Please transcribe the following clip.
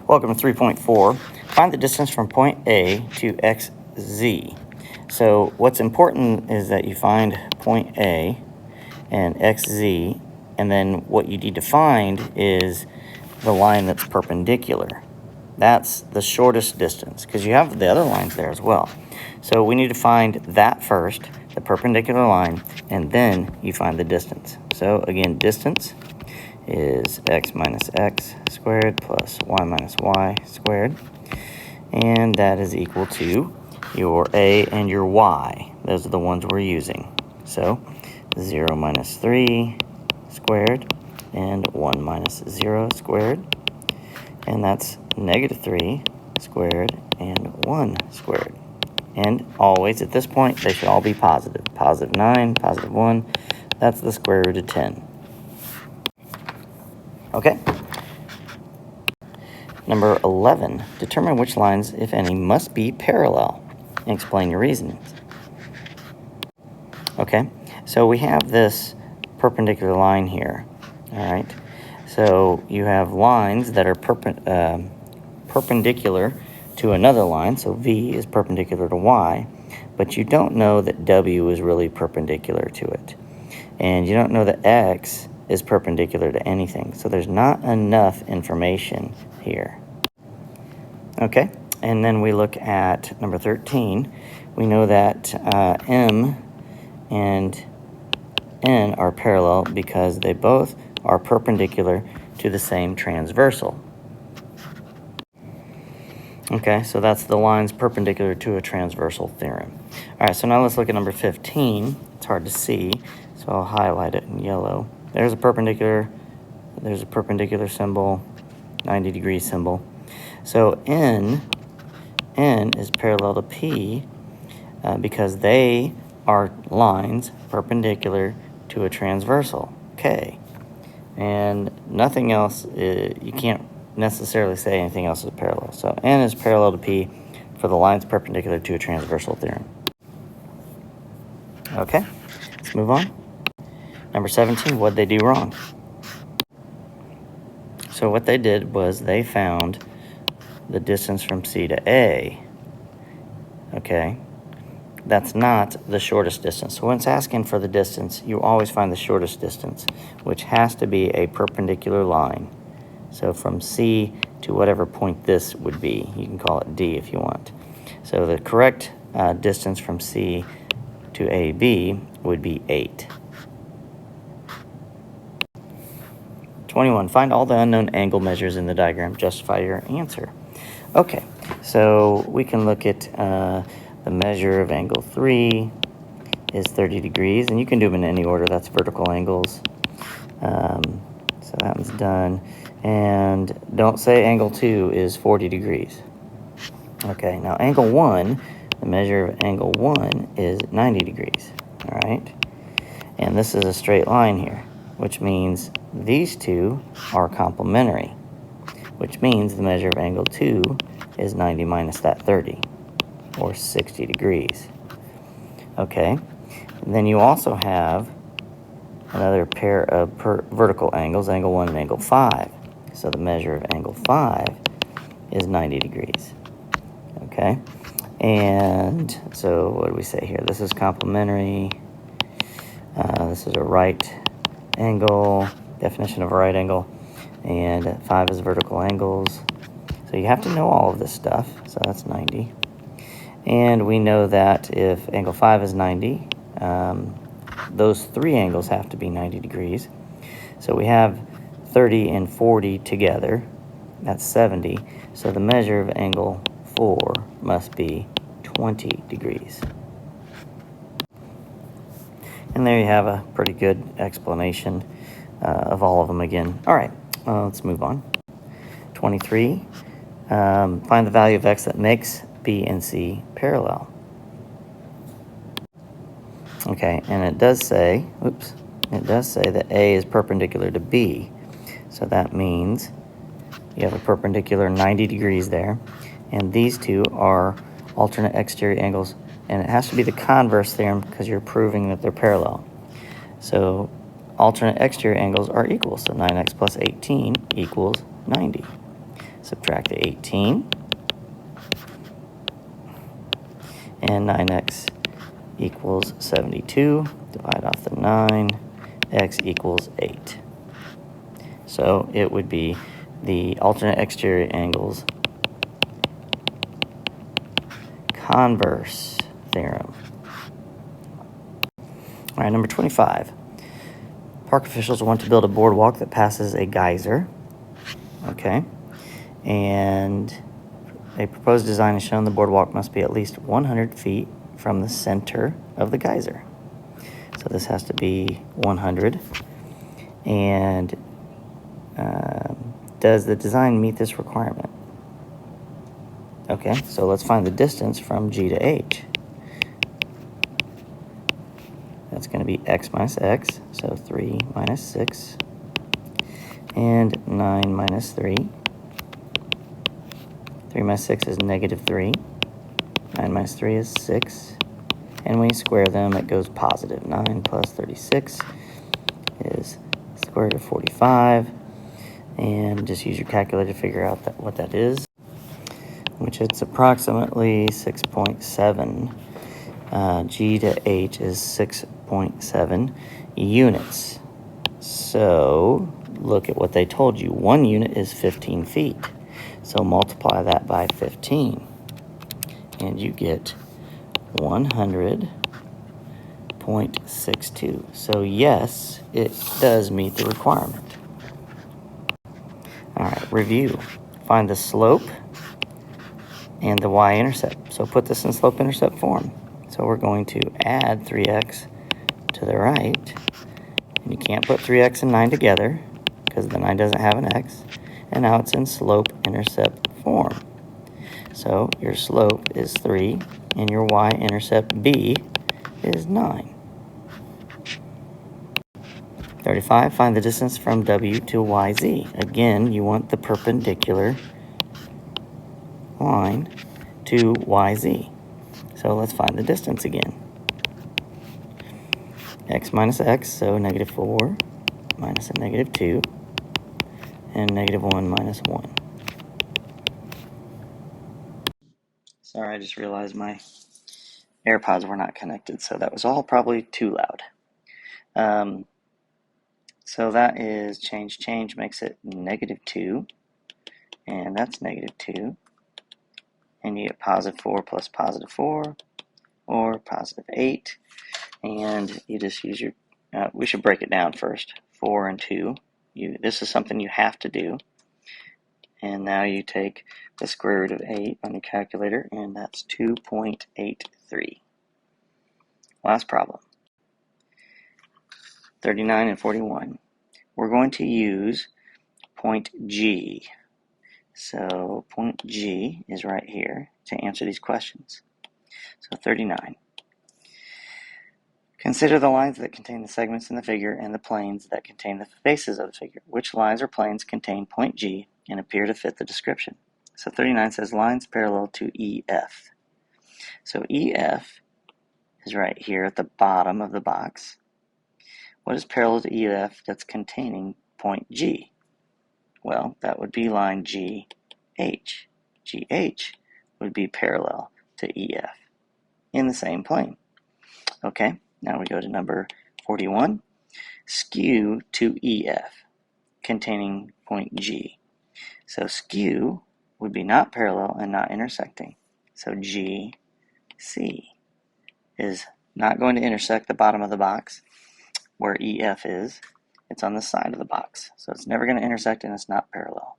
Welcome to 3.4. Find the distance from point A to xz. So what's important is that you find point A and xz, and then what you need to find is the line that's perpendicular. That's the shortest distance, because you have the other lines there as well. So we need to find that first, the perpendicular line, and then you find the distance. So again, distance is x minus x squared plus y minus y squared. And that is equal to your a and your y. Those are the ones we're using. So 0 minus 3 squared and 1 minus 0 squared. And that's negative 3 squared and 1 squared. And always at this point, they should all be positive. Positive 9, positive 1, that's the square root of 10. Okay. Number 11, determine which lines, if any, must be parallel and explain your reasonings. Okay, so we have this perpendicular line here, all right? So you have lines that are perpendicular to another line, so V is perpendicular to Y, but you don't know that W is really perpendicular to it. And you don't know that X is perpendicular to anything. So there's not enough information here. Okay, and then we look at number 13. We know that M and N are parallel because they both are perpendicular to the same transversal. Okay, so that's the lines perpendicular to a transversal theorem. All right, so now let's look at number 15. It's hard to see, so I'll highlight it in yellow. There's a perpendicular symbol, 90-degree symbol. So N is parallel to P because they are lines perpendicular to a transversal, K. And nothing else, you can't necessarily say anything else is parallel. So N is parallel to P for the lines perpendicular to a transversal theorem. Okay, let's move on. Number 17, what did they do wrong? So what they did was they found the distance from C to A. Okay, that's not the shortest distance. So when it's asking for the distance, you always find the shortest distance, which has to be a perpendicular line. So from C to whatever point this would be, you can call it D if you want. So the correct distance from C to AB would be 8. 21, find all the unknown angle measures in the diagram. Justify your answer. Okay, so we can look at the measure of angle 3 is 30 degrees, and you can do them in any order. That's vertical angles. So that one's done. And don't say angle 2 is 40 degrees. Okay, now angle 1, the measure of angle 1 is 90 degrees. All right, and this is a straight line here, which means these two are complementary, which means the measure of angle 2 is 90 minus that 30, or 60 degrees. Okay, and then you also have another pair of vertical angles, angle 1 and angle 5. So the measure of angle 5 is 90 degrees. Okay, and so what do we say here? This is complementary. This is a right angle, definition of a right angle, and 5 is vertical angles. So you have to know all of this stuff. So that's 90. And we know that if angle 5 is 90, those three angles have to be 90 degrees. So we have 30 and 40 together. That's 70. So the measure of angle 4 must be 20 degrees. And there you have a pretty good explanation of all of them again. All right, let's move on. 23, find the value of x that makes B and C parallel. Okay, and it does say, that A is perpendicular to B. So that means you have a perpendicular 90 degrees there, and these two are alternate exterior angles, and it has to be the converse theorem because you're proving that they're parallel. So alternate exterior angles are equal, so 9x plus 18 equals 90. subtract the 18, and 9x equals 72. Divide off the 9, x equals 8. So it would be the alternate exterior angles converse theorem. All right, number 25. Park officials want to build a boardwalk that passes a geyser. Okay. And a proposed design is shown. The boardwalk must be at least 100 feet from the center of the geyser. So this has to be 100. And does the design meet this requirement? Okay, so let's find the distance from G to H. That's going to be x minus x, so 3 minus 6, and 9 minus 3. 3 minus 6 is negative 3. 9 minus 3 is 6. And when you square them, it goes positive. 9 plus 36 is square root of 45. And just use your calculator to figure out what that is, which it's approximately 6.7. G to H is 6.7 units. So look at what they told you. 1 unit is 15 feet. So multiply that by 15. And you get 100.62. So yes, it does meet the requirement. All right, review. Find the slope and the y-intercept. So put this in slope-intercept form. So we're going to add 3x to the right. And you can't put 3x and 9 together because the 9 doesn't have an x. And now it's in slope-intercept form. So your slope is 3 and your y-intercept b is 9. 35, find the distance from W to YZ. Again, you want the perpendicular line to YZ. So let's find the distance again. X minus x, so negative 4 minus a negative 2, and negative 1 minus 1. Sorry, I just realized my AirPods were not connected, so that was all probably too loud. So that is change makes it negative 2, and that's negative 2. And you get positive 4 plus positive 4, or positive 8. And you just use your, we should break it down first. 4 and 2. This is something you have to do. And now you take the square root of 8 on your calculator, and that's 2.83. Last problem. 39 and 41. We're going to use point G. So point G is right here to answer these questions. So 39. Consider the lines that contain the segments in the figure and the planes that contain the faces of the figure. Which lines or planes contain point G and appear to fit the description? So 39 says lines parallel to EF. So EF is right here at the bottom of the box. What is parallel to EF that's containing point G? Well, that would be line GH. GH would be parallel to EF in the same plane. Okay, now we go to number 41. Skew to EF containing point G. So skew would be not parallel and not intersecting. So GC is not going to intersect the bottom of the box where EF is. It's on the side of the box. So it's never going to intersect and it's not parallel.